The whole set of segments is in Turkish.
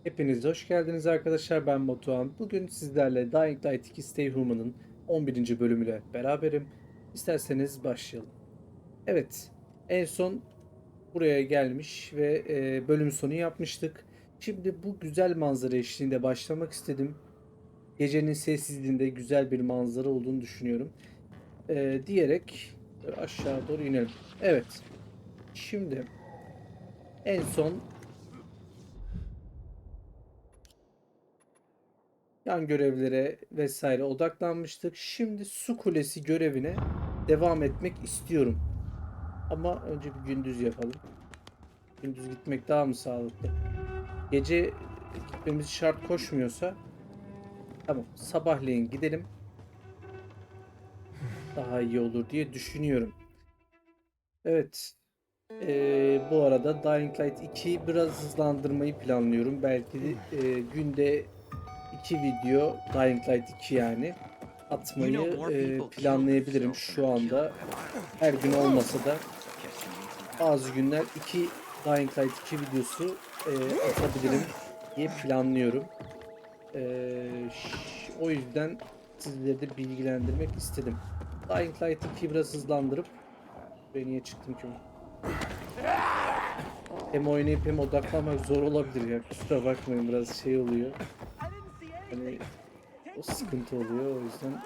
Hepinize hoş geldiniz arkadaşlar. Ben Batuhan. Bugün sizlerle Dying Light 2 Stay Human'ın 11. bölümüyle beraberim. İsterseniz başlayalım. Evet, en son buraya gelmiş ve bölüm sonu yapmıştık. Şimdi bu güzel manzara eşliğinde başlamak istedim. Gecenin sessizliğinde güzel bir manzara olduğunu düşünüyorum. Diyerek aşağı doğru inelim. Evet, şimdi en son yan görevlere vesaire odaklanmıştık. Şimdi su kulesi görevine devam etmek istiyorum. Ama önce bir gündüz yapalım. Gündüz gitmek daha mı sağlıklı? Gece gitmemiz şart koşmuyorsa tamam, sabahleyin gidelim. Daha iyi olur diye düşünüyorum. Evet. Bu arada Dying Light 2'yi biraz hızlandırmayı planlıyorum. Belki de, günde 2 video Dying Light 2 yani atmayı planlayabilirim şu anda. Her gün olmasa da bazı günler 2 Dying Light 2 videosu atabilirim diye planlıyorum. O yüzden sizleri de bilgilendirmek istedim. Dying Light 2'yi biraz hızlandırıp ben niye çıktım ki? Hem oynayıp hem odaklanmak zor olabilir ya. Kusura bakmayın, biraz şey oluyor. Hani o sıkıntı oluyor, o yüzden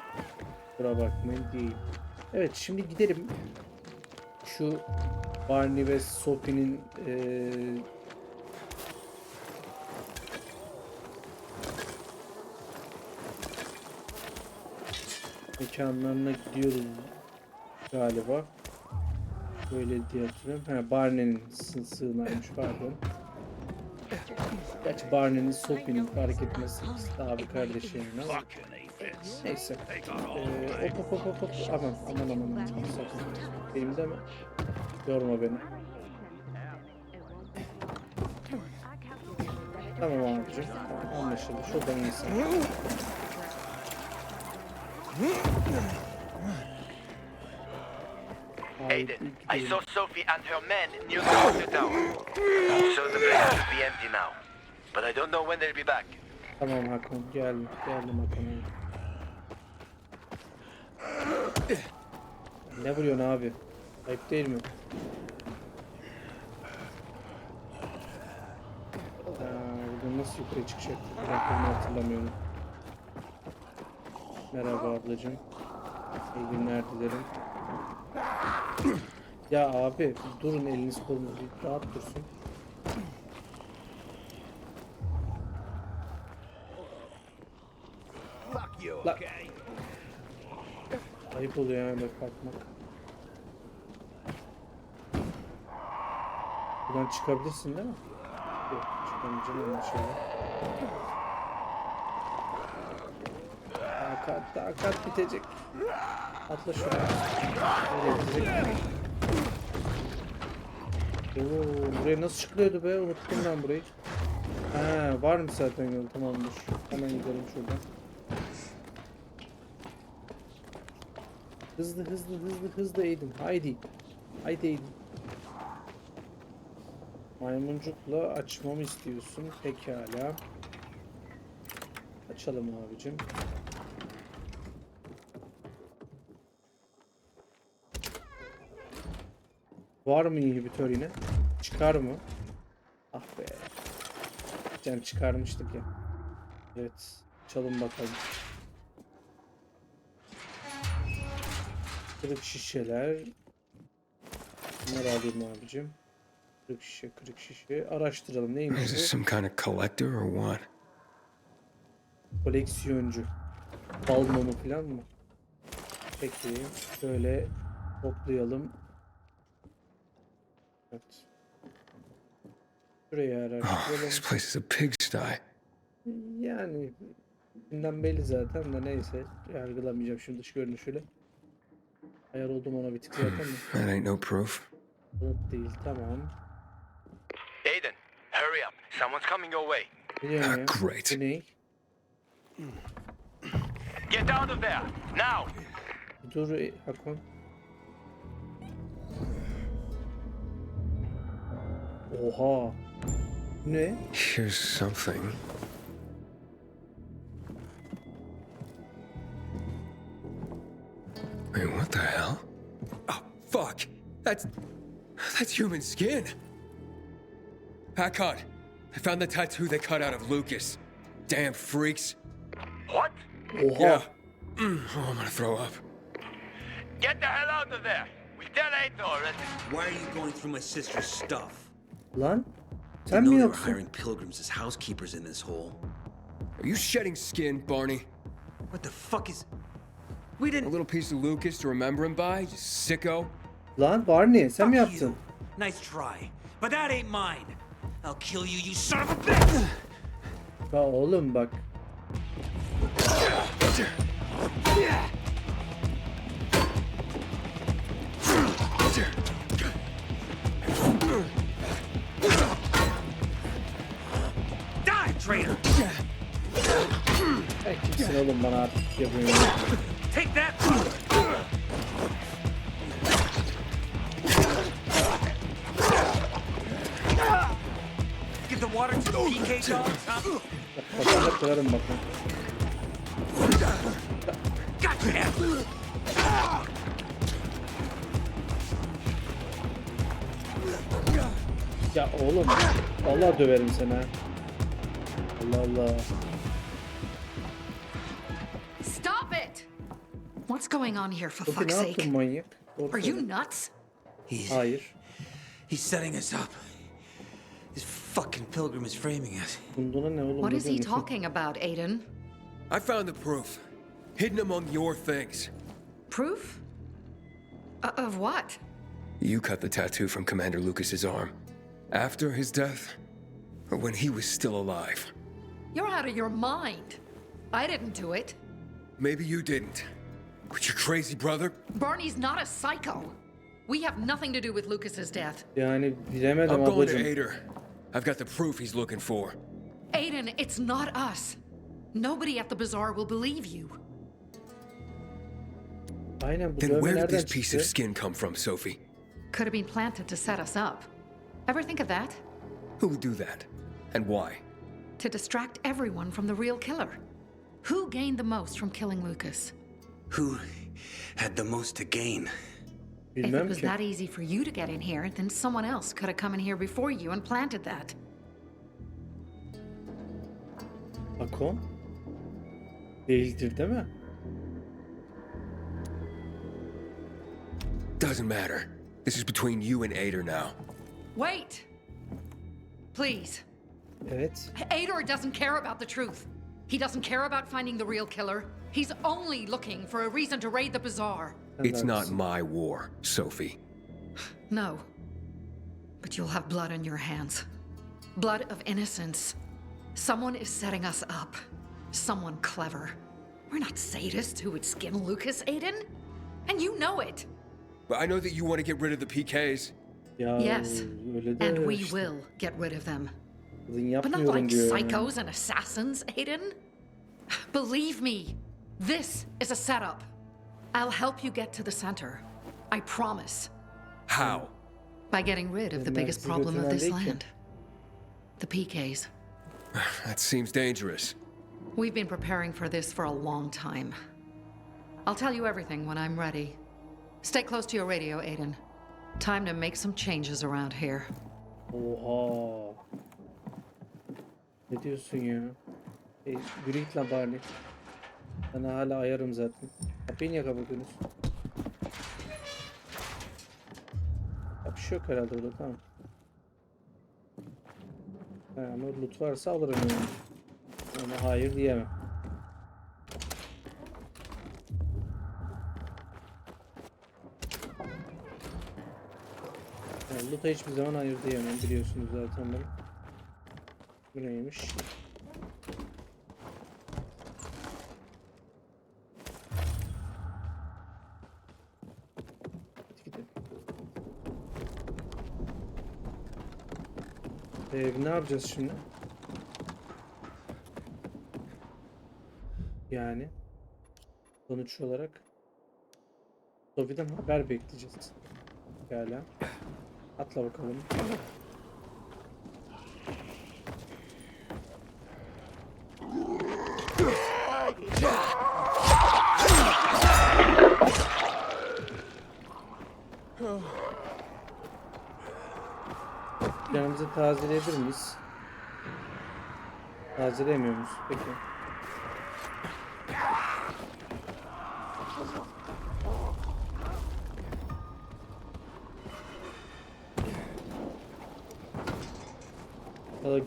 kusura bakmayın değil. Evet, şimdi gidelim. Şu Barney ve Sophie'nin mekanlarına gidiyoruz galiba. Böyle diye hatırlıyorum. Ha, Barney'nin sığınağıymış, pardon. Gerçi Barney'nin Sophie'nin fark etmesi daha bir kardeşi yani ama. Neyse. Hop. Aman. Sakın. Benim de mi? Yorma beni. Tamam abicim. Tamam, anlaşıldı. Şuradan insan. Aiden, I saw Sophie and her men near the water tower. So the place should be empty now. But I don't know when they'll be back. Tamam Hakan, geldim Hakan'a. Ne vuruyorsun abi? Ayıp değil mi? Buradan nasıl yukarı çıkacak? Bunu hatırlamıyorum. Merhaba ablacığım. İyi günler dilerim. Ya abi durun, eliniz kolunuz bir rahat dursun. La. Ayıp oluyor yani böyle kalkmak. Buradan çıkabilirsin değil mi? Yok, çıkamayacağım anlaşıldı. Takat bitecek. Atla şuraya. Nereye bitecek? Buraya nasıl çıkılıyordu be? Unuttum ben burayı. Ha, var mı zaten yol? Tamamdır. Hemen gidelim şuradan. Hızlı Aiden. Haydi Aiden. Maymuncukla açmamı istiyorsun. Pekala. Açalım abicim. Var mı inhibitör yine? Çıkar mı? Ah be. Can çıkarmıştık ya. Evet. Açalım bakalım. Kırık şişeler. Bunları alayım abicim. Kırık şişe. Araştıralım. Neymiş Is this bu? some kind of collector or what? Koleksiyoncu. Bal mumu falan mı? Peki. Şöyle toplayalım. Evet. Şuraya Oh, araştıralım. this place is a pigsty. Yani bundan belli zaten de neyse. Yargılamayacağım şimdi dış görünüşüyle. Ayar oldum ona bir tık zaten de. That ain't no proof. Kanıt değil, tamam. Aiden, hurry up. Someone's coming your way. Ne diyorsun ya? Great. Bu ne? Get out of there, now! Dur Hakon. Oha. Ne? Here's something. Wait, what the hell? Oh, fuck! That's human skin! Hackon! I found the tattoo they cut out of Lucas. Damn freaks. What? Oha. Oh, I'm gonna throw up. Get the hell out of there! We tell Aiden already. Why are you going through my sister's stuff? Lan I sen know mi they were yoksun? hiring pilgrims as housekeepers in this hole. Are you shedding skin, Barney? What the fuck is... We A didn't... little piece of Lucas to remember him by? You sicko? Lan Barney sen mi Fuck yaptın? you. Nice try. But that ain't mine. I'll kill you, you son of a bitch! Ya oğlum bak. Die, traitor! Sen kimsin oğlum bana artık yapıyorsun. Take that! Give the water to the PK dogs, huh? Kafana kırarım bakın. Gotcha! Ya oğlum. Vallahi döverim seni ha. Allah Allah. Stop it! What's going on here, for Peki fuck's ne yaptın sake? manyak? Doğru Are you söyle. nuts? Hayır. He's setting us up. This fucking pilgrim is framing us. Bunda ne oğlum? What is he Neden? talking about, Aiden? I found the proof. Hidden among your things. Proof? Of what? You cut the tattoo from Commander Lucas's arm. After his death? Or when he was still alive? You're out of your mind. I didn't do it. Maybe you didn't. But your crazy brother? Barney's not a psycho. We have nothing to do with Lucas's death. Yani bilemedim I'm going to ablacığım. Ader. I've got the proof he's looking for. Aiden, it's not us. Nobody at the bazaar will believe you. Aynen bu Then dövme where did nereden this piece of çıktı? skin come from, Sophie? Could have been planted to set us up. Ever think of that? Who would do that? And why? To distract everyone from the real killer. Who gained the most from killing Lucas? Who had the most to gain? If it Bilmem was ki. that easy for you to get in here, then someone else could have come in here before you and planted that. Hakon? Değildir değil mi? Doesn't matter. This is between you and Ader now. Wait! Please. Evet. Ador doesn't care about the truth. He doesn't care about finding the real killer. He's only looking for a reason to raid the bazaar. Sen It's de not haklısın. my war, Sophie. No. But you'll have blood on your hands. Blood of innocence. Someone is setting us up. Someone clever. We're not sadists who would skin Lucas, Aiden. And you know it. But I know that you want to get rid of the PKs. Ya Yes. öyle de And we işte. will get rid of them. Kızın But not yapmıyorum like diyor yani. psychos and assassins, Aiden. Believe me, this is a setup. I'll help you get to the center. I promise. How? By getting rid of the Ben biggest sizi problem of this götüren değil ki. land. The PKs. That seems dangerous. We've been preparing for this for a long time. I'll tell you everything when I'm ready. Stay close to your radio, Aiden. Time to make some changes around here. Oha. Ne diyorsun ya? Yürü git lan Barney. Sana hala ayarım zaten. Kapıyı niye kapatıyorsunuz? Ya bir şey yok herhalde burada, tamam. Ama loot varsa alırım yani. Ama hayır diyemem. Yani loot'a hiçbir zaman hayır diyemem, biliyorsunuz zaten bunu. Bu neymiş? Hadi gidelim. Ne yapacağız şimdi? Yani sonuç olarak Sophie'den haber bekleyeceğiz. Hala. Atla bakalım. Şunu tazeleyebilir miyiz? Tazeleyemiyor muyuz? Peki.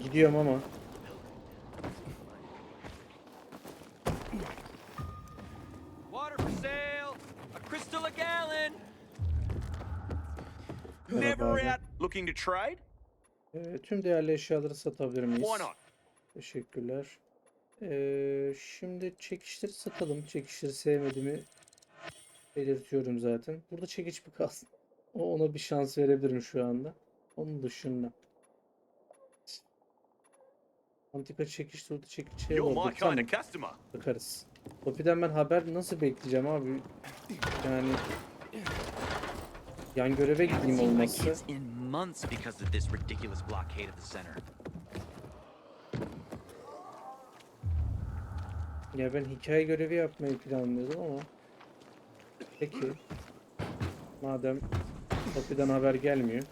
Gidiyorum ama. Water for sale. A crystal a gallon. Merhaba abi. Looking to trade? Tüm değerli eşyaları satabilir miyiz? Why not? Teşekkürler. Şimdi çekişleri satalım. Çekişleri sevmediğimi belirtiyorum zaten. Burada çekiç mi kalsın? Ona bir şans verebilirim şu anda. Onun dışında. Antika çekiç, turda çekiç şey You're oldu. my kind Tamam. of customer. Bakarız. Topi'den ben haber nasıl bekleyeceğim abi? Yani yan göreve gideyim Seen my olmazsa. kids in months because of this ridiculous blockade of the center. Ya ben hikaye görevi yapmayı planlıyordum ama. Peki. Madem Topi'den haber gelmiyor.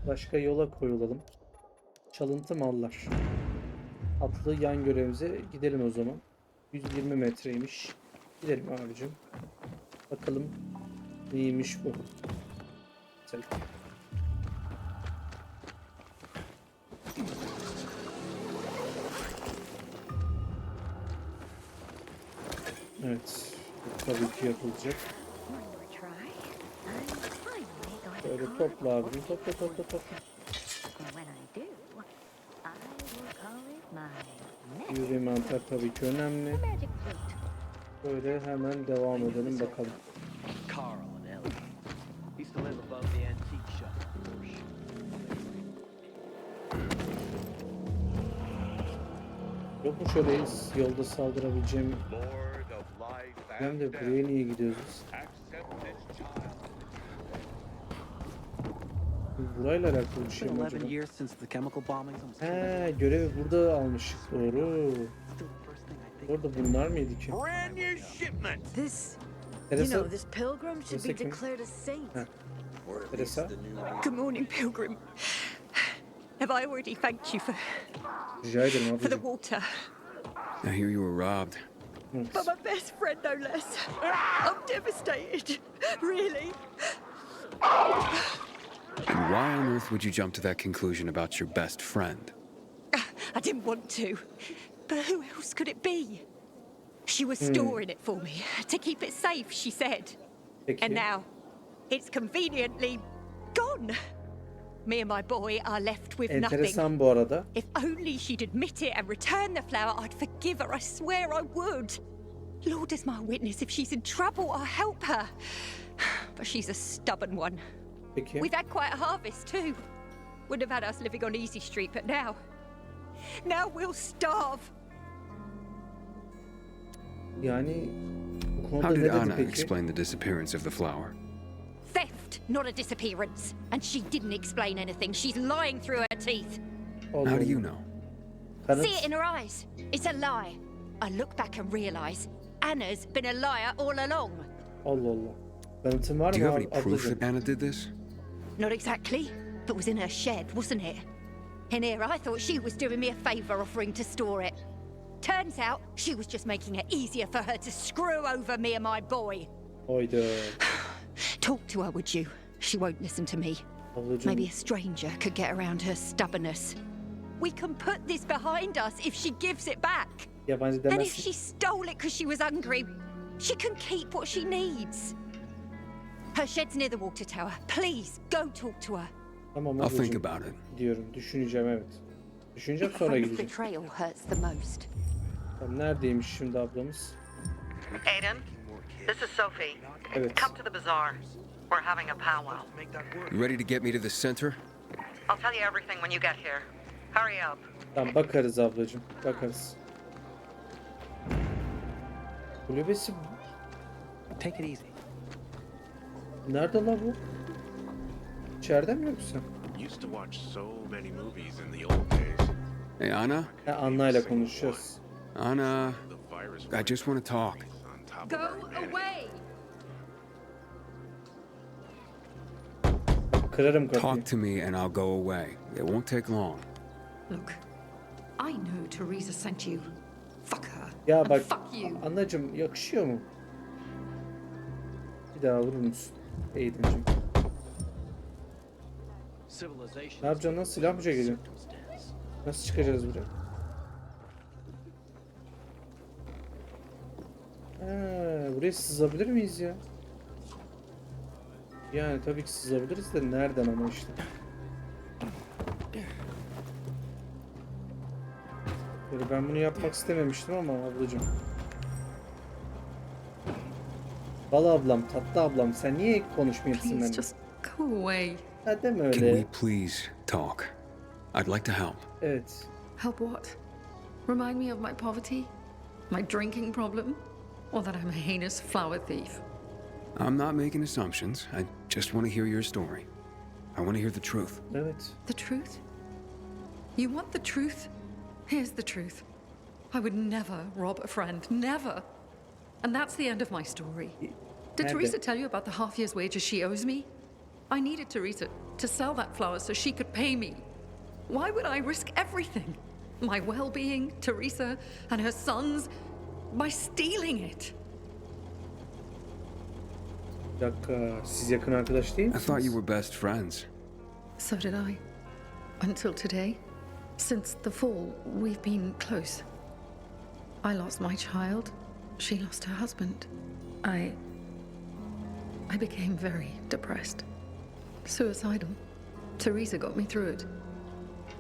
Başka yola koyulalım. Çalıntı mallar. Atlı yan görevimize gidelim o zaman. 120 metreymiş. Gidelim abicim. Bakalım neymiş bu. Güzel. Evet. Bu tabii ki yapılacak. Böyle topla abicim. Topla. Yürü mantar tabii ki önemli. Böyle hemen devam edelim bakalım. Carl and Ellie used to live above the antique shop. Yok mu şöyle yolda saldırabileceğim? Lord of life Hem and de death. buraya niye gidiyoruz biz? Accept this child. Burayla alakalı bir şey It's mi been acaba? 11 years since the chemical bombings. Almost He, görevi burada almıştık. Doğru. still the first thing I think. Orada bunlar mıydı ki? Brand new shipment. This, you Teresa, know, this pilgrim should be Teresa kim? declared a saint. Heh. Teresa, Good morning, pilgrim. Have I already thanked you rica ederim for the ablacığım. water? I hear you were robbed. Evet. But my best friend, no less. I'm devastated. Really. And why on earth would you jump to that conclusion about your best friend? I didn't want to. But who else could it be? She was storing it for me to keep it safe, she said. Peki. And now, it's conveniently gone. Me and my boy are left with nothing. Enteresan bu arada. If only she'd admit it and return the flower, I'd forgive her. I swear I would. Lord is my witness. If she's in trouble, I'll help her. But she's a stubborn one. Peki. We've had quite a harvest too. Wouldn't have had us living on Easy Street, but now we'll starve. Yani bu konuda How ne did dedi Anna peki? explain the disappearance of the flower? Theft, not a disappearance. And she didn't explain anything. She's lying through her teeth. Allah How do Allah. you know? Kanıt. See it in her eyes. It's a lie. I look back and realise Anna's been a liar all along. Allah Allah. Kanıtın var Do mı you have any proof ablacığım? that Anna did this? Not exactly, but was in her shed, wasn't it? In here, I thought she was doing me a favour offering to store it. Turns out, she was just making it easier for her to screw over me and my boy. Hayda. Talk to her, would you? She won't listen to me. Ablacığım. Maybe a stranger could get around her stubbornness. We can put this behind us if she gives it back. Yabancı And if demezsin. she stole it because she was hungry, she can keep what she needs. Her shed's near the water tower. Please, go talk to her. Tamam I'll think ablacığım. about it. Diyorum. Düşüneceğim evet. Düşüneceğim The sonra front gideceğim. betrayal hurts the most. Tamam, neredeymiş şimdi ablamız? Aiden, this is Sophie. Evet. Come to the bazaar. We're having a powwow. You ready to get me to the center? I'll tell you everything when you get here. Hurry up. Tamam bakarız ablacığım. Bakarız. Kulübesi Take it easy. nerede la bu? İçeride mi yoksa? Used to watch so many movies in the old days. Hey, Anna? Ha, Anna'yla konuşacağız. Anna, The virus I just want to talk. on top of Go our humanity. away! Kırarım kapıyı. Talk to me and I'll go away. It won't take long. Look, I know Teresa sent you. Fuck her. Ya and bak fuck you. anacım yakışıyor mu? Bir daha vurur musun? Aiden'cim. Ne yapacaksın lan? Silah mı çekeceksin? Nasıl çıkacağız buraya? Buraya sızabilir miyiz ya? Yani tabii ki sızabiliriz de nereden ama işte. Yani ben bunu yapmak istememiştim ama ablacığım. Bal ablam, tatlı ablam, sen niye konuşmuyorsun Please benimle? just go away. Ha deme Can we öyle. please talk? I'd like to help. Evet. Help what? Remind me of my poverty? My drinking problem? Or that I'm a heinous flower thief? I'm not making assumptions. I just want to hear your story. I want to hear the truth. Evet. The truth? You want the truth? Here's the truth. I would never rob a friend. Never. And that's the end of my story. Did Nerede? Teresa tell you about the half year's wages she owes me? I needed Teresa to sell that flower so she could pay me. Why would I risk everything? My well-being, Teresa, and her sons, by stealing it? Bir dakika. Siz yakın arkadaş değil I thought you misiniz? were best friends. So did I. Until today. Since the fall, we've been close. I lost my child. She lost her husband. I became very depressed. Suicidal. Teresa got me through it.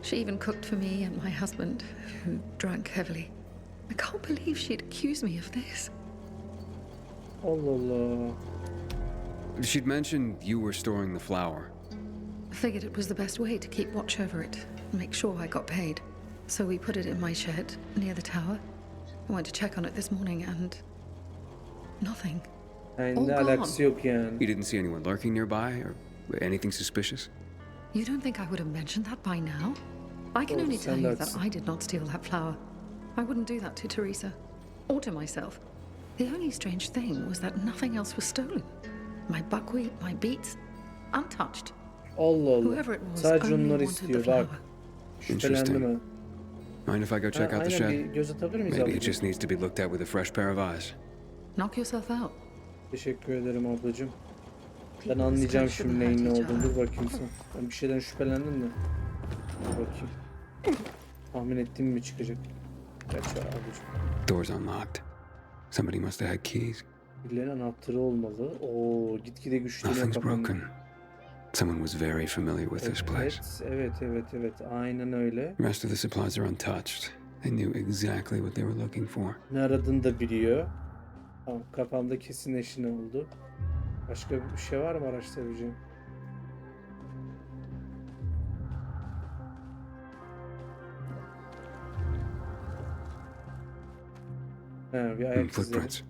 She even cooked for me and my husband, who drank heavily. I can't believe she'd accuse me of this. Allah Allah. She'd mentioned you were storing the flower. I figured it was the best way to keep watch over it and make sure I got paid. So we put it in my shed near the tower. I went to check on it this morning and nothing. Yani All ne gone. alakası yok yani. You didn't see anyone lurking nearby or anything suspicious? You don't think I would have mentioned that by now? I can Oh, only tell you that that's- I did not steal that flower. I wouldn't do that to Teresa or to myself. The only strange thing was that nothing else was stolen. My buckwheat, my beets, untouched. Allah Allah. Whoever it was Sadece only onları wanted the istiyor bak. flower. Şüphelendim ha. Mind if I go check out the Aynen bir shed? göz atabilir miyiz Maybe it ablacığım? just needs to be looked at with a fresh pair of eyes. Knock yourself out. Teşekkür ederim ablacığım. Ben People anlayacağım this şimdi country neyin ne shouldn't hurt olduğunu. each Dur other. bakayım sen. Ben bir şeyden şüphelendim de. Dur bakayım. Tahmin ettiğim mi çıkacak? Kaç var ablacığım? Door's unlocked. Somebody must have had keys. Birilerinin anahtarı olmalı. Oo, gitgide güçleniyor Nothing's kafam. broken. Someone was very familiar with this place. Evet. Aynen öyle. The rest of the supplies are untouched. They knew exactly what they were looking for. Ne aradığını da biliyor. Tamam, kafamda kesinleşti ne oldu. Başka bir şey var mı araştırabileceğim? Ha, bir ayak izleri. Footprints.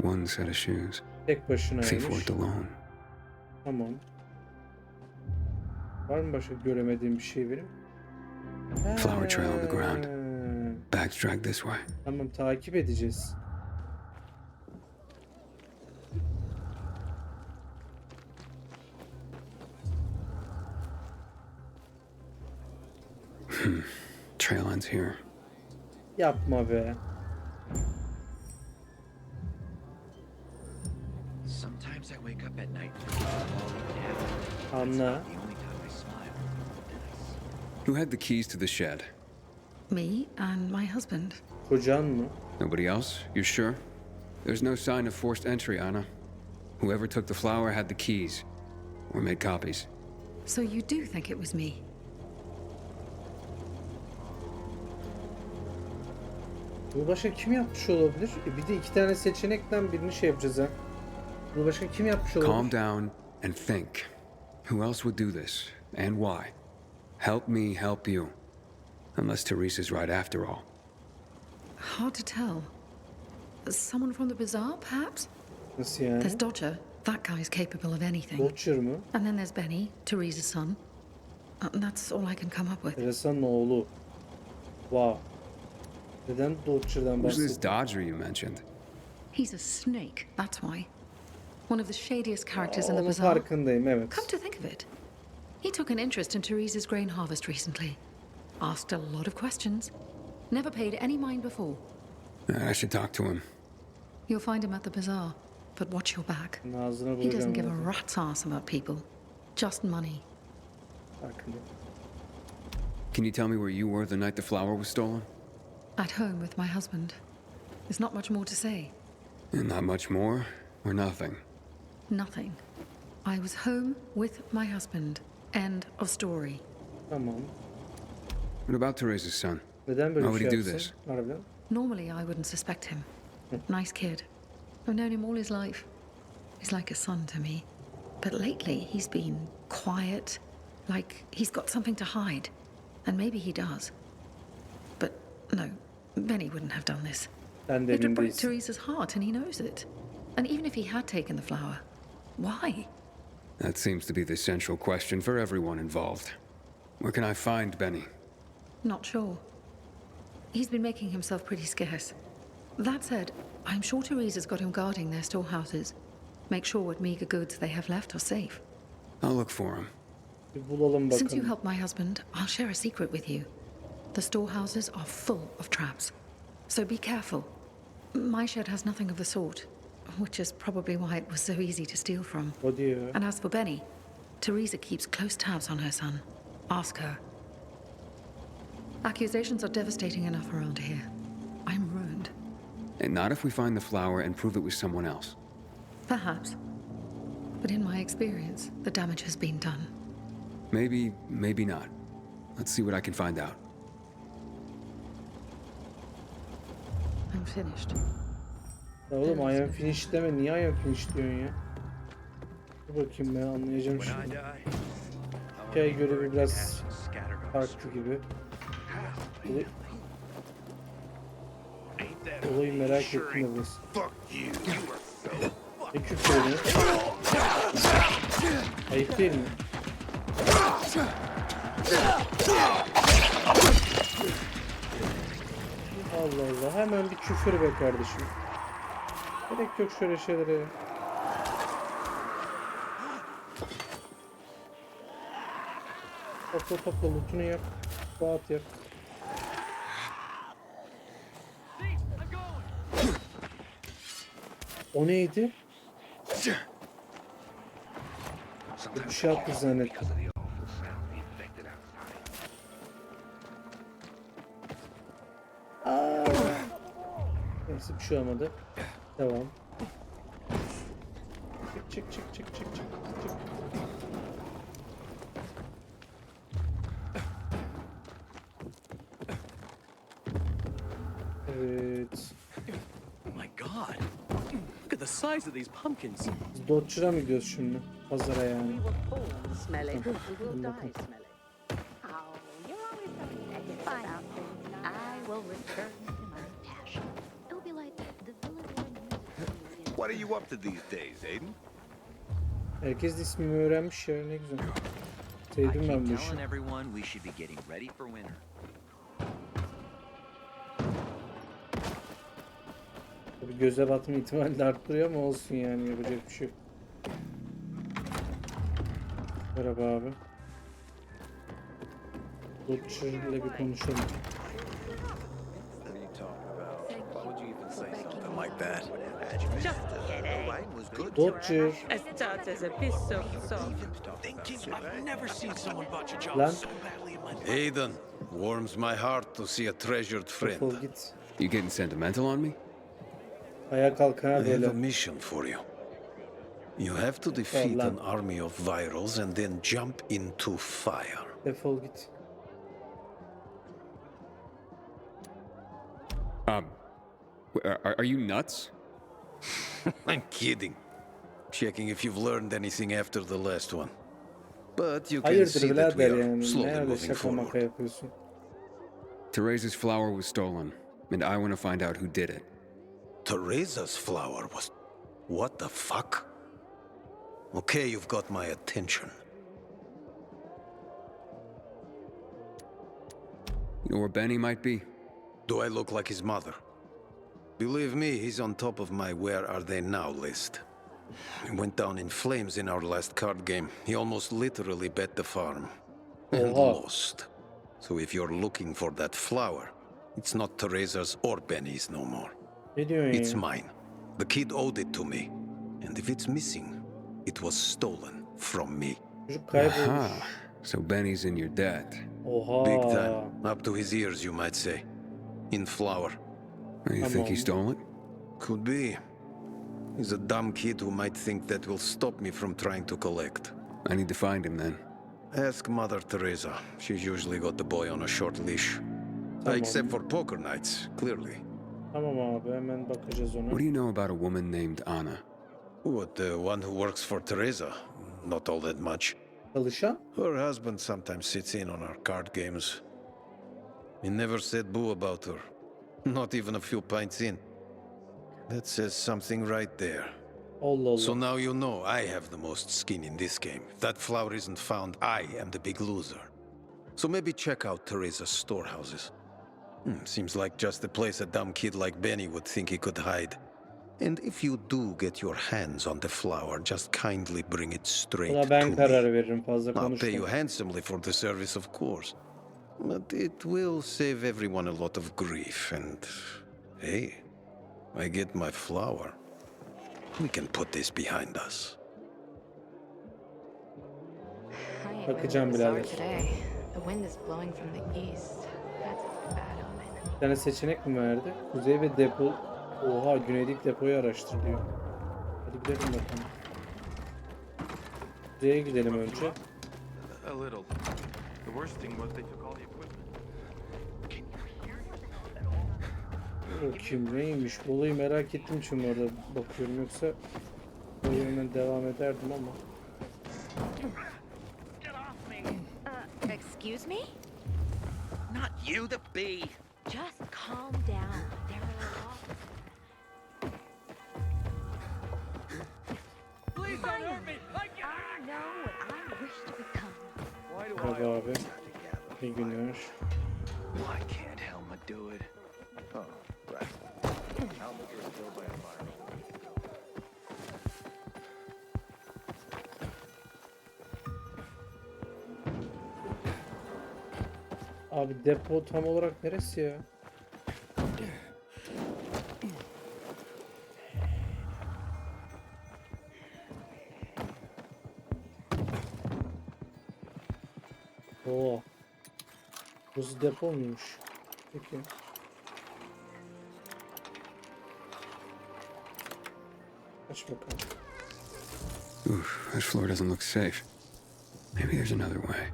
One set of shoes. Tek Thief başınaymış. worked alone. Tamam. Var mı başka göremediğim bir şey benim? Flower trail on the ground. Ha, Bags dragged this way. Tamam, takip edeceğiz. Trail ends here. Yapma be. Sometimes I wake up at night thinking of all you can have. Anla. The only time I smile. Who had the keys to the shed? Me and my husband. Kocan mı? Nobody else? You sure? There's no sign of forced entry, Anna. Whoever took the flower had the keys. Or made copies. So you do think it was me? Bunu başka kim yapmış olabilir? Bir de iki tane seçenekten birini şey yapacağız ha. Bunu başka kim yapmış olabilir? Calm down and think. Who else would do this? And why? Help me help you. Unless Teresa's right after all. Hard to tell. Someone from the bazaar, perhaps? Nasıl yani? There's Dodger. That guy's capable of anything. Dodger mı? And then there's Benny, Teresa's son. And that's all I can come up with. Teresa'nın oğlu. Wow. Neden Dodger'dan Who's this bahsediyorsun? Dodger you mentioned? He's a snake, that's why. One of the shadiest characters in the Onun bazaar. farkındayım, evet. Come to think of it, He took an interest in Teresa's grain harvest recently. Asked a lot of questions. Never paid any mind before. I should talk to him. You'll find him at the bazaar, but watch your back. Ağzına He doesn't give a vuracağım. rat's ass about people. Just money. Farkında. Can you tell me where you were the night the flower was stolen? At home with my husband. There's not much more to say. Not much more, or nothing. Nothing. I was home with my husband. End of story. Tamam. What about Teresa's son? Neden böyle How bir would şey he do yapsın? this? Harbiden. Normally, I wouldn't suspect him. Nice kid. I've known him all his life. He's like a son to me. But lately, he's been quiet, like he's got something to hide. And maybe he does. But no, Benny wouldn't have done this. Sen de It would emin break değilsin. Teresa's heart, and he knows it. And even if he had taken the flower, why? That seems to be the central question for everyone involved. Where can I find Benny? Not sure. He's been making himself pretty scarce. That said, I'm sure Teresa's got him guarding their storehouses. Make sure what meager goods they have left are safe. I'll look for him. Bir bulalım Since you bakalım. helped my husband, I'll share a secret with you. The storehouses are full of traps. So be careful. My shed has nothing of the sort, which is probably why it was so easy to steal from. O diyor. And as for Benny, Teresa keeps close tabs on her son. Ask her. Accusations are devastating enough around here. I'm ruined. And not if we find the flower and prove it was someone else. Perhaps. But in my experience, the damage has been done. Maybe, maybe not. Let's see what I can find out. I'm finished. Ya oğlum I am finished deme. Niye I am finished diyorsun ya? Dur bakayım ben anlayacağım şimdi. Hikaye görevi biraz farklı gibi. Olayı merak ettim de biraz. Ne küfür ediyor? Ayıp değil mi? Allah Allah, hemen bir küfür be kardeşim. Gerek yok şöyle şeylere. Topla topla lootunu yak. Dağıt yak. O neydi? Bir şey yaptı zannettim. Aa! Neyse bir şey olmadı. Devam. Çık çık çık çık çık çık. Evet. Oh my god. Look at the size of these pumpkins. Biz Dodge'ra mı gidiyoruz şimdi? Pazara yani. We were born smelly. We will die Bakalım. smelly. Oh, you're always so negative about things. I will return to my passion. It'll be like the Villador music. What are you up to these days, Aiden? Herkes de ismimi öğrenmiş ya, ne güzel. I Sevdim keep ben bu işi. telling everyone we should be getting ready for winter. Tabii göze batma ihtimali de arttırıyor ama olsun yani, yapacak bir şey yok. Merhaba abi. Dodger ile bir konuşalım. What are you talking about? Why would you even say something like that? Just kidding. Mine was good. Dodger. It starts as a piece of soap. Thinking I've never seen someone botch a job Lan so badly in my life. Aiden, warms my heart to see a treasured friend. defol git. You getting sentimental on me? Ayağa kalk ha I have böyle. a mission for you. You have to defeat an army of virals and then jump into fire. Defol git. Are you nuts? I'm kidding. Checking if you've learned anything after the last one. But you can see Hayırdır that we birader are yani. Ne slowly öyle moving şaka maka forward. yapıyorsun. Teresa's flower was stolen, and I want to find out who did it. Teresa's flower was... What the fuck? Okay, you've got my attention. You know where Benny might be? Do I look like his mother? Believe me, he's on top of my where are they now list. He went down in flames in our last card game. He almost literally bet the farm. And Oha. lost. So if you're looking for that flower, it's not Teresa's or Benny's no more. Ne diyorsun It's ya? mine. The kid owed it to me. And if it's missing, it was stolen from me. Çocuk kaybolmuş. Aha. So Benny's in your debt. Oha. Big time. Up to his ears, you might say. In flour. You think he stole it? Could be. He's a dumb kid who might think that will stop me from trying to collect. I need to find him then. Ask Mother Teresa. She's usually got the boy on a short leash. Tamam. Except for poker nights, clearly. Tamam abi, hemen bakacağız ona. What do you know about a woman named Anna? What, the one who works for Teresa? Not all that much. Çalışan? Her husband sometimes sits in on our card games. He never said boo about her. Not even a few pints in. That says something right there. Allah Allah. So now you know I have the most skin in this game. If that flower isn't found, I am the big loser. So maybe check out Teresa's storehouses. Seems like just a place a dumb kid like Benny would think he could hide. And if you do get your hands on the flower, just kindly bring it straight Buna to ben me. karar veririm, fazla I'll pay you konuşma. handsomely for the service, of course. But it will save everyone a lot of grief, and hey, I get my flower. We can put this behind us. Bakacağım birader. The wind is blowing from the east. That's a bad omen. Bir tane seçenek mi verdi? Kuzey ve depo. Oha, güneydeki depoyu araştır diyor. Hadi gidelim bakalım. Kuzey'e gidelim önce. A little. The worst thing was they took all the equipment. Bakayım neymiş? Olayı merak ettim çünkü orada bakıyorum, yoksa o yönden devam ederdim ama. Excuse me? Not you, the bee. Just calm down. There are a lot. Please don't hurt me. I know what I wish to become. Why do Merhaba I abi. İyi günler. Why can't Helma do it? Oh, right. Helma was killed by a fire. Abi depo tam olarak neresi ya? Oo. Burası depo muymuş? Peki. Aç bakalım. Oof, this floor doesn't look safe. Maybe there's another way.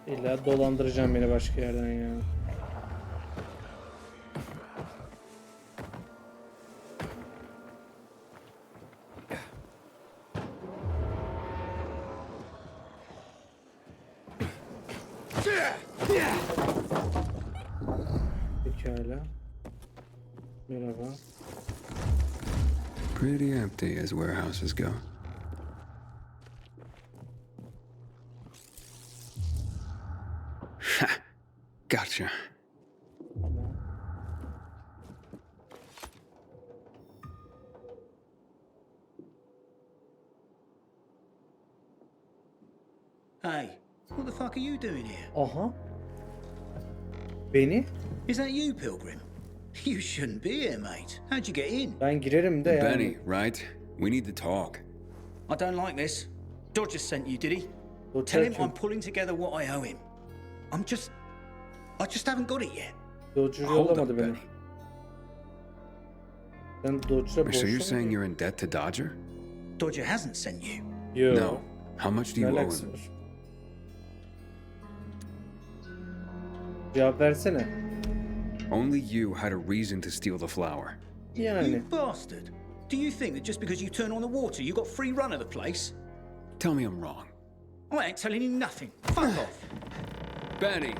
İlla dolandıracağım beni başka yerden ya. Pekala. Merhaba. Pretty empty as warehouses go. Ha! Gotcha. Hey, what the fuck are you doing here? Aha. Beni? Is that you, Pilgrim? You shouldn't be here, mate. How'd you get in? Ben girerim de yani. Benny, right? We need to talk. I don't like this. Dodger sent you, did he? Dodger Tell him kim? I'm pulling together what I owe him. I just haven't got it yet. Dodger Hold up, yollamadı beni. Benny. Ben Dodger'a So you're borçlu saying muyum? you're in debt to Dodger? Dodger hasn't sent you. Yo. No. How much do you Ne owe alakası him? var? Cevap versene. Only you had a reason to steal the flower. You Yani. bastard. Do you think that just because you turn on the water, you got free run of the place? Tell me I'm wrong. I ain't telling you nothing. Fuck off. Benny!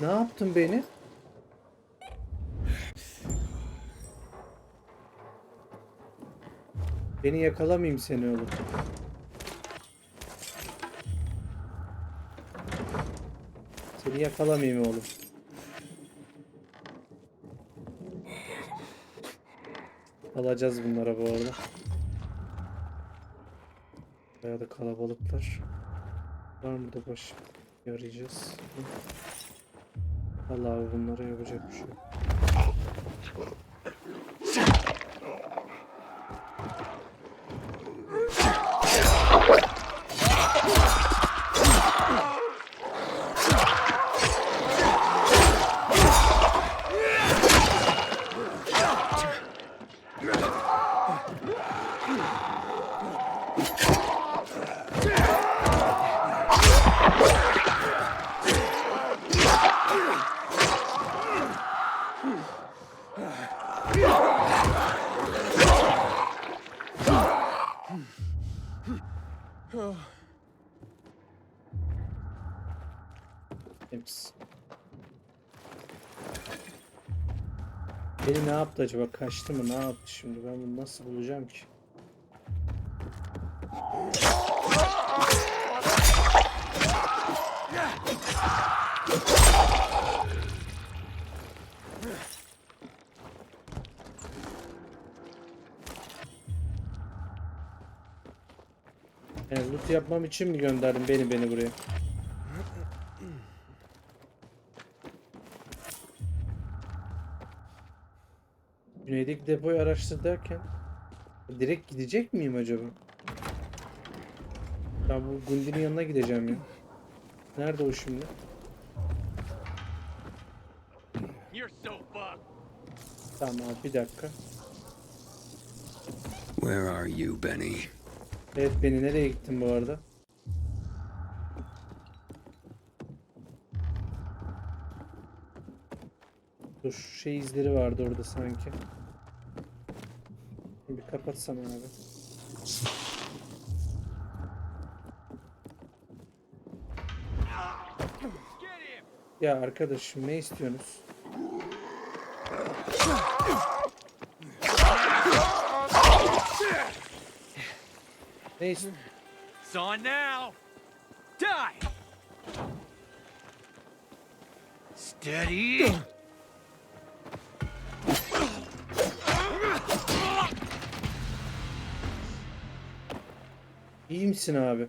Ne yaptın beni? Beni yakalamayayım seni oğlum. Seni yakalamayayım oğlum. Alacağız bunlara bu arada. Bayağı da kalabalıklar. Var mı da baş arayacağız. Allah abi bunlara yapacak bir şey yok. Temiz. Beni ne yaptı acaba? Kaçtı mı? Ne yaptı şimdi? Ben bunu nasıl bulacağım ki? Yani loot yapmam için mi gönderdin beni buraya? Güneydeki depoyu araştır derken direkt gidecek miyim acaba? Ben bu Gundi'nin yanına gideceğim ya. Nerede o şimdi? Tamam abi bir dakika. Where are you, Benny? Evet beni nereye gittin bu arada? Dur şey izleri vardı orada sanki. Bir kapatsana abi. Ya arkadaşım ne istiyorsunuz? Ne istiyorsunuz? It's on now. Die. Steady. İyi misin abi?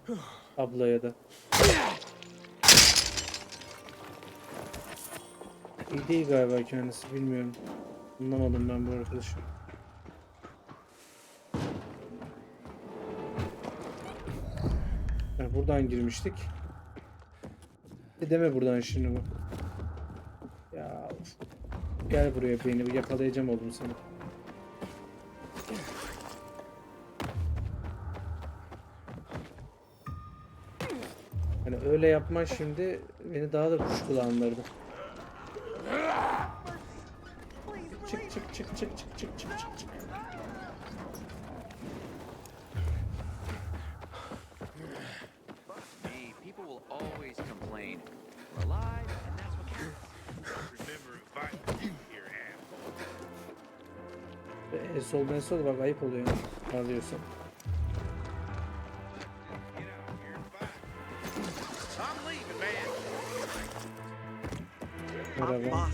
Ablaya da. İyi değil galiba kendisi bilmiyorum. Anlamadım ben bu arkadaşı. Ha, buradan girmiştik. Deme buradan şimdi bu. Ya of. Gel buraya beni yakalayacağım oğlum seni. Hani öyle yapman şimdi beni daha da kuşkulandırdı. Çık çık çık çık çık çık çık çık çık. People will always complain. We're alive, and that's what counts. Remember inviting you here, Ham. En sol bak ayıp oluyor yani. Alıyorsun. Merhaba.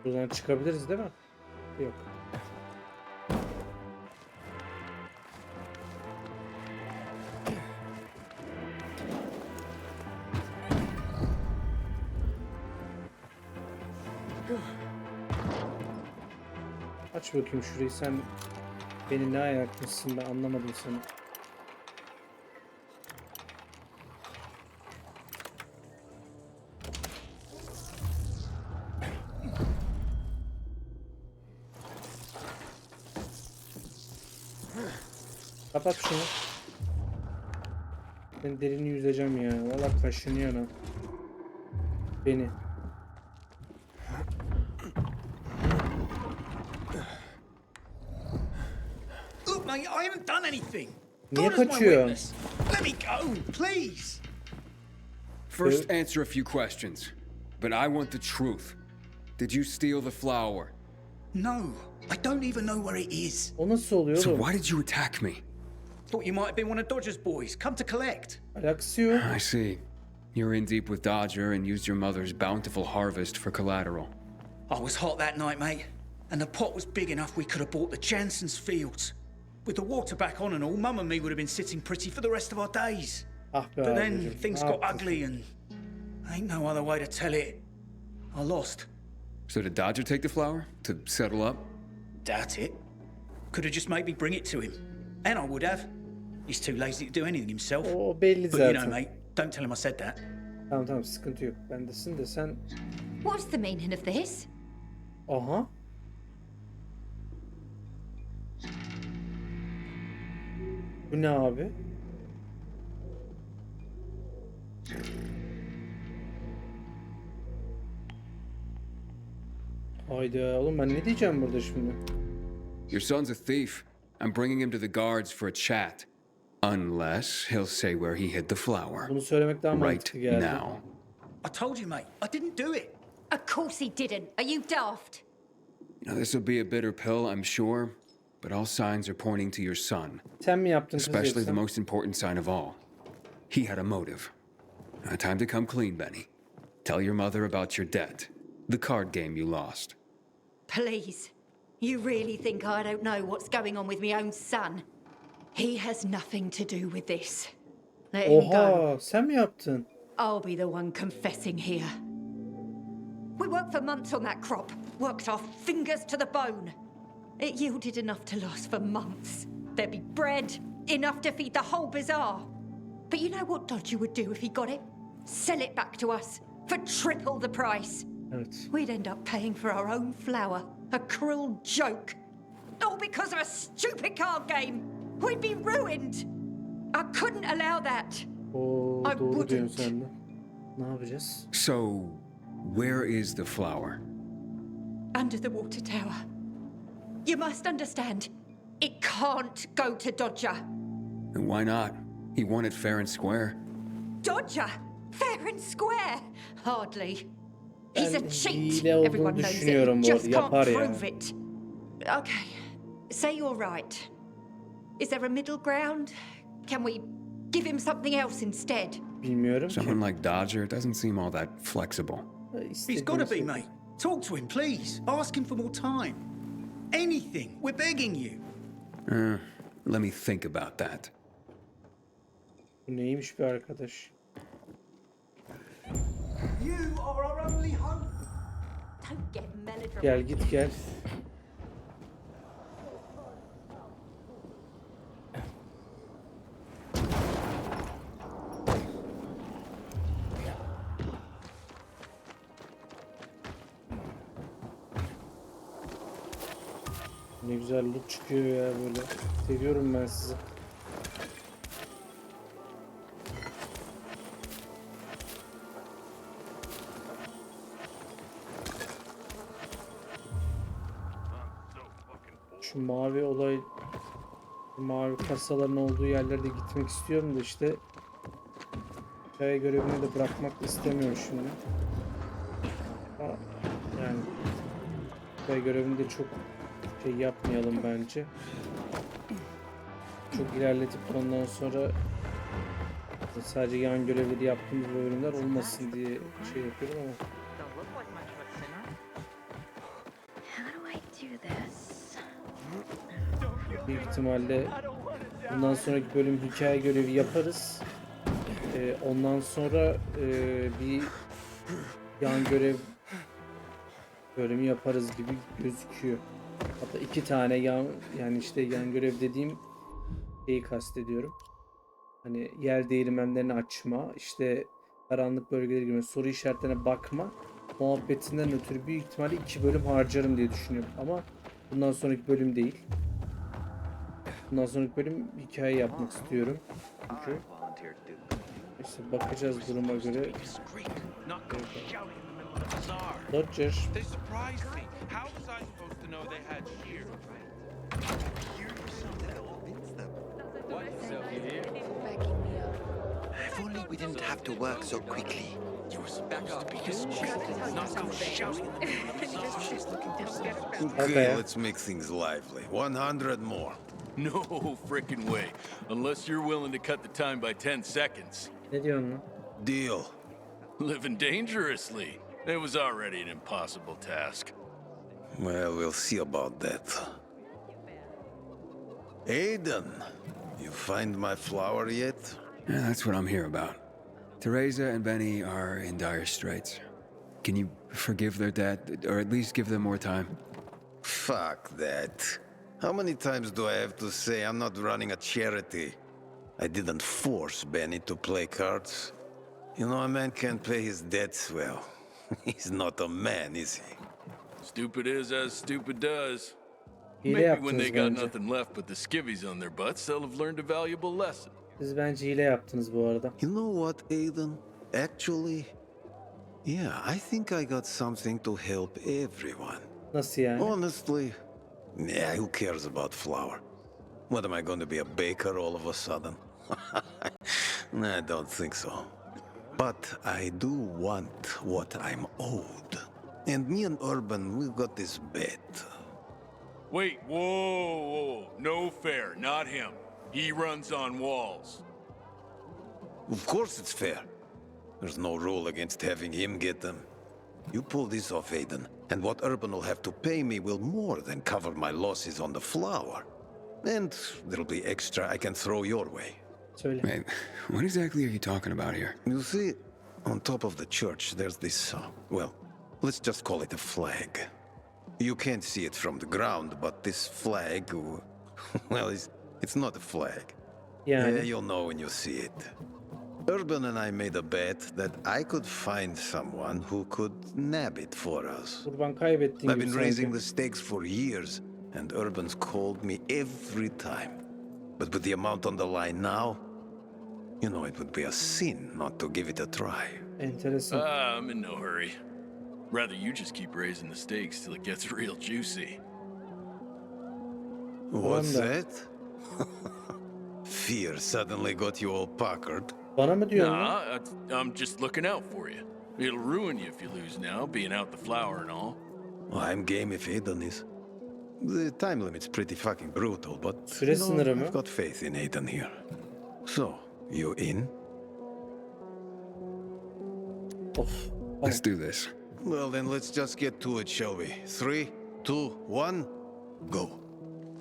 Buradan çıkabiliriz değil mi? Yok. Aç bakayım şurayı sen beni ne ayakmışsın ben anlamadım seni. Kapat şunu. Ben derini yüzeceğim ya. Valla kaşınıyor lan. Beni. Look, man, I haven't done anything. Niye God is my kaçıyor? witness. Let me go, please. First, answer a few questions. But I want the truth. Did you steal the flower? No, I don't even know where it is. O nasıl oluyor So oğlum? why did you attack me? Thought you might have been one of Dodger's boys, come to collect. Alakası yok. I see. You're in deep with Dodger and used your mother's bountiful harvest for collateral. I was hot that night, mate, and the pot was big enough we could have bought the Jansen's fields. With the water back on and all, Mum and me would have been sitting pretty for the rest of our days. Ah be But then abicim, things ne got yaptın? ugly and ain't no other way to tell it. I lost. So did Dodger take the flower to settle up? Doubt it. Could have just made me bring it to him. And I would have. He's too lazy to do anything himself. O belli But you know, zaten. mate, don't tell him I said that. Tamam tamam, sıkıntı yok. Bendesin de sen... What's the meaning of this? Aha. Bu ne abi? Hayda oğlum, ben ne diyeceğim burada şimdi? Your son's a thief. I'm bringing him to the guards for a chat. Unless he'll say where he hid the flower. Bunu söylemek daha Right mantıklı geldi. now. I told you, mate, I didn't do it. Of course he didn't. Are you daft? Now, this will be a bitter pill, I'm sure, but all signs are pointing to your son. Sen mi yaptın kız Especially yoksa? the most important sign of all. He had a motive. Time to come clean, Benny. Tell your mother about your debt. The card game you lost. Please. You really think I don't know what's going on with my own son? He has nothing to do with this. Let him go. Oha, sen mi yaptın? I'll be the one confessing here. We worked for months on that crop. Worked our fingers to the bone. It yielded enough to last for months. There'd be bread, enough to feed the whole bazaar. But you know what Dodger would do if he got it? Sell it back to us for triple the price. Evet. We'd end up paying for our own flour. A cruel joke. All because of a stupid card game. We'd be ruined. I couldn't allow that. Oo, I doğru diyorsun wouldn't. sen de. Ne yapacağız? So, where is the flower? Under the water tower. You must understand. It can't go to Dodger. And why not? He won it fair and square. Dodger? Fair and square? Hardly. He's a Ben cheat. hile olduğunu Everyone knows düşünüyorum it. bu Just arada. can't Yapar ya. prove it. Okay. Say you're right. Is there a middle ground? Can we give him something else instead? Bilmiyorum ki. Someone like Dodger doesn't seem all that flexible. He's got to be, mate. Talk to him, please. Ask him for more time. Anything. We're begging you. Let me think about that. Bu neymiş bir arkadaş? You are our only hope. Don't get melodramatic. Gel git gel. Ne güzel loot çıkıyor ya böyle. Seviyorum ben sizi. Şu mavi olay, mavi kasaların olduğu yerlerde gitmek istiyorum da işte hikaye görevini de bırakmak istemiyorum şimdi. Ama yani hikaye görevini de çok şey yapmayalım bence. Çok ilerletip ondan sonra sadece yan görevleri yaptığımız bölümler olmasın diye şey yapıyorum ama. Don't look like much of a sinner. How do I do this? Büyük ihtimalle bundan sonraki bölüm hikaye görevi yaparız. Ondan sonra bir yan görev bölümü yaparız gibi gözüküyor. Hatta 2 tane yani işte yan görev dediğim şeyi kastediyorum. Hani yer değirmenlerini açma, işte karanlık bölgelere girme, soru işaretlerine bakma muhabbetinden ötürü büyük ihtimalle 2 bölüm harcarım diye düşünüyorum. Ama bundan sonraki bölüm değil. Bundan sonraki bölüm hikaye yapmak istiyorum. Çünkü işte bakacağız duruma göre. Dodger. They surprised me. How was I supposed to know they had shears? What? So didn't have to work so quickly. You were supposed to be discreet, not go shouting. Okay, let's make things lively. 100 more. No frickin' way. Unless you're willing to cut the time by 10 seconds. Ne diyorsun lan? Deal. Living dangerously. It was already an impossible task. Well, we'll see about that. Aiden, you find my flower yet? Yeah, that's what I'm here about. Teresa and Benny are in dire straits. Can you forgive their debt, or at least give them more time? Fuck that. How many times do I have to say I'm not running a charity? I didn't force Benny to play cards. You know, a man can't pay his debts well. He's not a man, is he? Stupid is as stupid does. Hile Maybe when they yaptınız got bence. nothing left but the skivvies on their butts, they'll have learned a valuable lesson. Siz bence hile yaptınız bu arada. You know what, Aiden? Actually, yeah, I think I got something to help everyone. Nasıl yani? Honestly, yeah, who cares about flour? What am I going to be, a baker all of a sudden? I don't think so. But I do want what I'm owed. And me and Urban, we got this bet. Wait, whoa. No fair, not him. He runs on walls. Of course it's fair. There's no rule against having him get them. You pull this off, Aiden, and what Urban will have to pay me will more than cover my losses on the flour. And there'll be extra I can throw your way. Söyle. Wait, what exactly are you talking about here? You see, on top of the church, there's this, well, let's just call it a flag. You can't see it from the ground, but this flag, well, it's not a flag. Yani. Yeah, you'll know when you see it. Urban and I made a bet that I could find someone who could nab it for us. Kurban kaybettiğim I've gibi been raising sanki. the stakes for years, and Urban's called me every time. But with the amount on the line now, you know it would be a sin not to give it a try. Enteresan. I'm in no hurry. Rather you just keep raising the stakes till it gets real juicy. What's Tamam da. that? Fear suddenly got you all puckered. Bana mı diyorsun lan? Nah, I'm just looking out for you. It'll ruin you if you lose now, being out the flour and all. I'm game if Aiden is. The time limit's pretty fucking brutal, but Süre sınırı mı? I've got faith in Aiden here. So, you in? Of. Let's do this. Well, then let's just get to it, shall we? 3, 2, 1, go.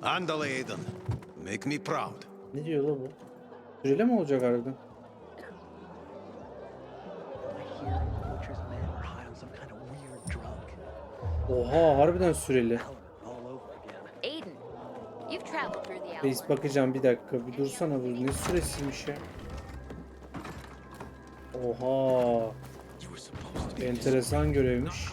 Andale, Aiden. Make me proud. Ne diyor la bu? Süreli mi olacak harbiden? Oha, harbiden süreli. Aiden, you've traveled through the Reis bakacağım, bir dakika. Bir dursana, bu ne süresiymiş ya? Oha. Enteresan görevmiş.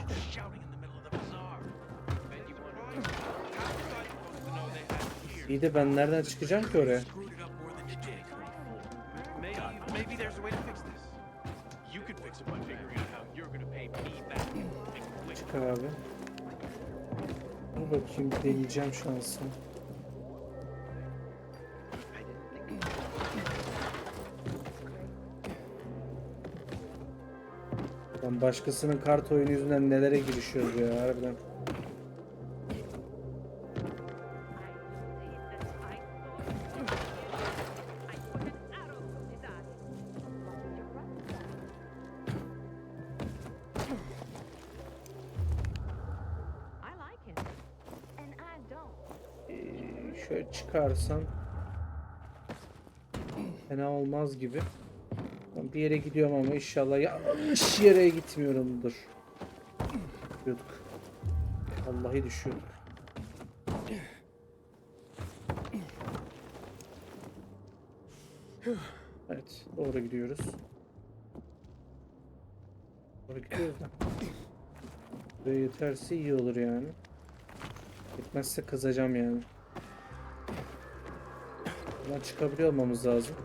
İyi de ben nereden çıkacağım ki oraya? Maybe there's a way to fix this. You could fix it by figuring out how you're gonna pay me back. Çık abi. Dur bakayım, deneyeceğim şansımı. Lan başkasının kart oyunu yüzünden nelere girişiyoruz ya harbiden. Şöyle çıkarsam fena olmaz gibi. Bir yere gidiyorum ama inşallah yanlış yere gitmiyorumdur. Düşüyorduk. Vallahi düşüyorduk. Evet, doğru gidiyoruz. Doğru gidiyoruz da. Buraya yeterse iyi olur yani. Gitmezse kızacağım yani. Buradan çıkabiliyor olmamız lazım.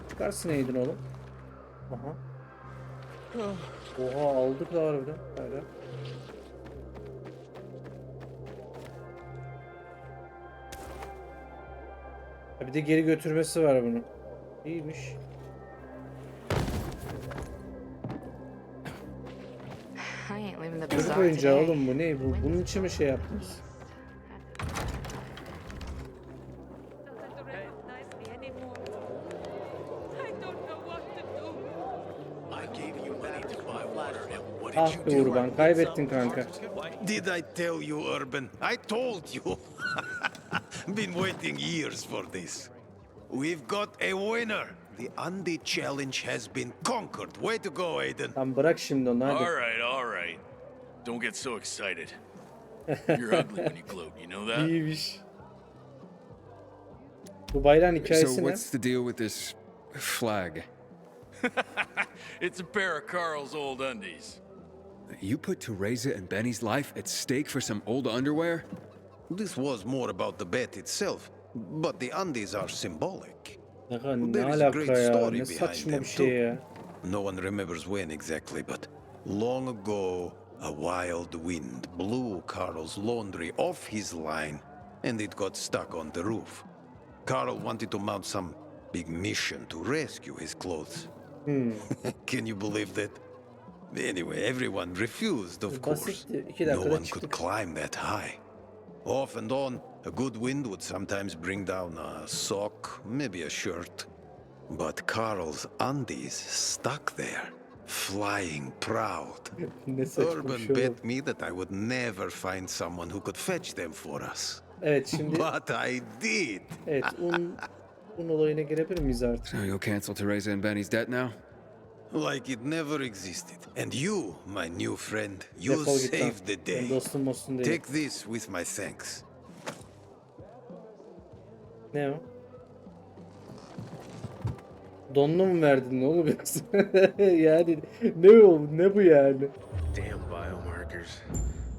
Çıkarsın Aiden oğlum. Aha. Oha, aldık da harbiden. Hala. Bir de geri götürmesi var bunu. İyiymiş. Leaving the Çocuk bazaar oyuncağı today. oğlum bu ne? Bunun için mi şey yaptınız? Ah be Urban, kaybettin kanka. Did I tell you, Urban? I told you. Been waiting years for this. We've got a winner. The Andy challenge has been conquered. Way to go, Aiden. Tamam bırak şimdi onu hadi. All right. Don't get so excited. You're ugly when you gloat, you know that? İyiymiş. Bu bayrağın So hikayesi ne? what's the deal with this flag? It's a pair of Carl's old undies. You put Teresa and Benny's life at stake for some old underwear? This was more about the bet itself, but the undies are symbolic. Ne There is a great alaka ya? story Ne behind saçma them bir şey too. ya. No one remembers when exactly, but long ago, a wild wind blew Carl's laundry off his line, and it got stuck on the roof. Carl wanted to mount some big mission to rescue his clothes. Can you believe that? Anyway, everyone refused, of course. Basitti. 2 No dakikada one could çıktık. climb that high. Off and on, a good wind would sometimes bring down a sock, maybe a shirt. But Carl's undies stuck there, flying proud. Ne saçma bir Urban şey oğlum. bet me that I would never find someone who could fetch them for us. Evet şimdi But I did. evet un olayına girebilir miyiz artık? So you'll cancel Teresa and Benny's debt now? Like it never existed. And you, my new friend, you Defol git lan. saved the Benim day. dostum olsun değil. Take this with my thanks. Ne o? Donlu mu verdin ne oğlum yoksa? Yani ne o? Ne bu yani? Damn biomarkers.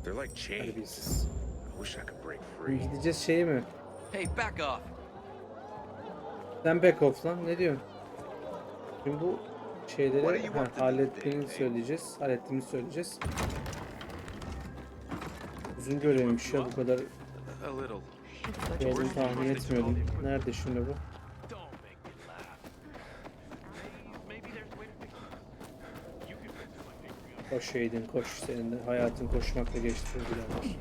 They're like chains. Terbiyesiz. I wish I could break free. Gideceğiz şeye mi? Hey, back off. Sen back off lan ne diyorsun? Şimdi bu şeyleri hallettiğimizi söyleyeceğiz. Uzun görevmiş ya bu kadar A little. olduğunu tahmin etmiyordum. Nerede şimdi bu? Don't make me laugh. Maybe there's a way to fix this. You can fix it by figuring out. Koş Aiden koş. Senin de hayatın koşmakla geçti birader.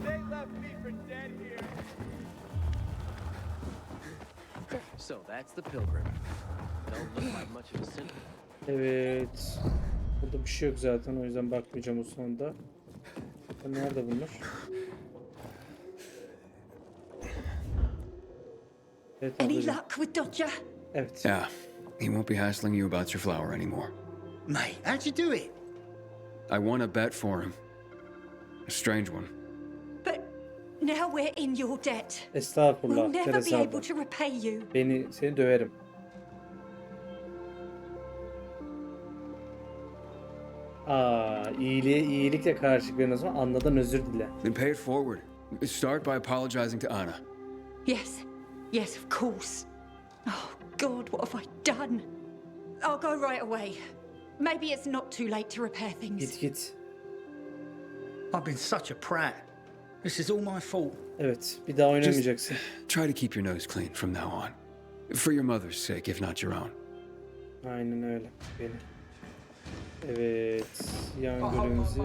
They left me for dead here. So that's the pilgrim. Don't look like much of a sin. Evet. Burada bir şey yok zaten o yüzden bakmayacağım o sonunda. Nerede bunlar? Evet Any ablacığım. luck with Dodger? Evet. Yeah. He won't be hassling you about your flower anymore. Mate, how'd you do it? I won a bet for him. A strange one. But now we're in your debt. Estağfurullah. We'll never be Teresa able abla. to repay you. Seni döverim. İyilikle karşılık verin o zaman. Anladan özür dile. Then pay it forward. Start by apologizing to Anna. Yes, of course. Oh, God, what have I done? I'll go right away. Maybe it's not too late to repair things. Git. I've been such a prat. This is all my fault. Evet, bir daha oynamayacaksın. Try to keep your nose clean from now on. For your mother's sake, if not your own. Aynen öyle. Evet, yan görevimizi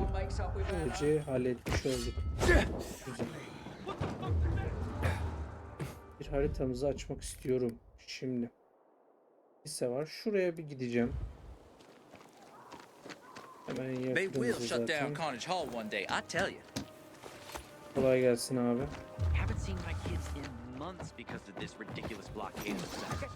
böylece halletmiş olduk. Güzel. Bir haritamızı açmak istiyorum şimdi. Lise var. Şuraya bir gideceğim. Hemen They will yakınımızda shut down zaten. Carnage Hall one day, I tell you. Kolay gelsin abi. Haven't seen my kids in months because of this ridiculous blockade of Sac.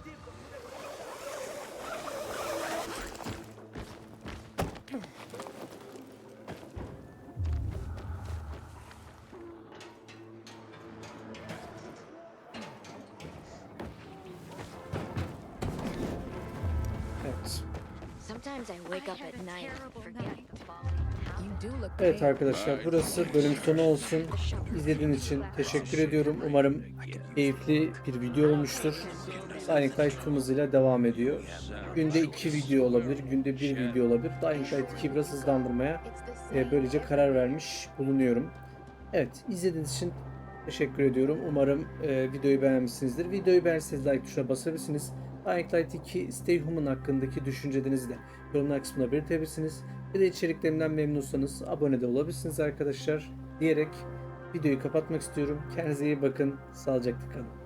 Evet. Sometimes I wake up at night and forget. Evet arkadaşlar burası bölüm sonu olsun. İzlediğiniz için teşekkür ediyorum. Umarım keyifli bir video olmuştur. Dying Light 2 hızıyla devam ediyor. Günde 2 video olabilir, günde 1 video olabilir. Dying Light 2'yi biraz hızlandırmaya böylece karar vermiş bulunuyorum. Evet, izlediğiniz için teşekkür ediyorum. Umarım videoyu beğenmişsinizdir. Videoyu beğendiyseniz like tuşuna basabilirsiniz. Dying Light 2 Stay Human hakkındaki düşüncelerinizi de yorumlar kısmına belirtebilirsiniz. Bir de içeriklerimden memnunsanız abone de olabilirsiniz arkadaşlar. Diyerek videoyu kapatmak istiyorum. Kendinize iyi bakın. Sağlıcakla kalın.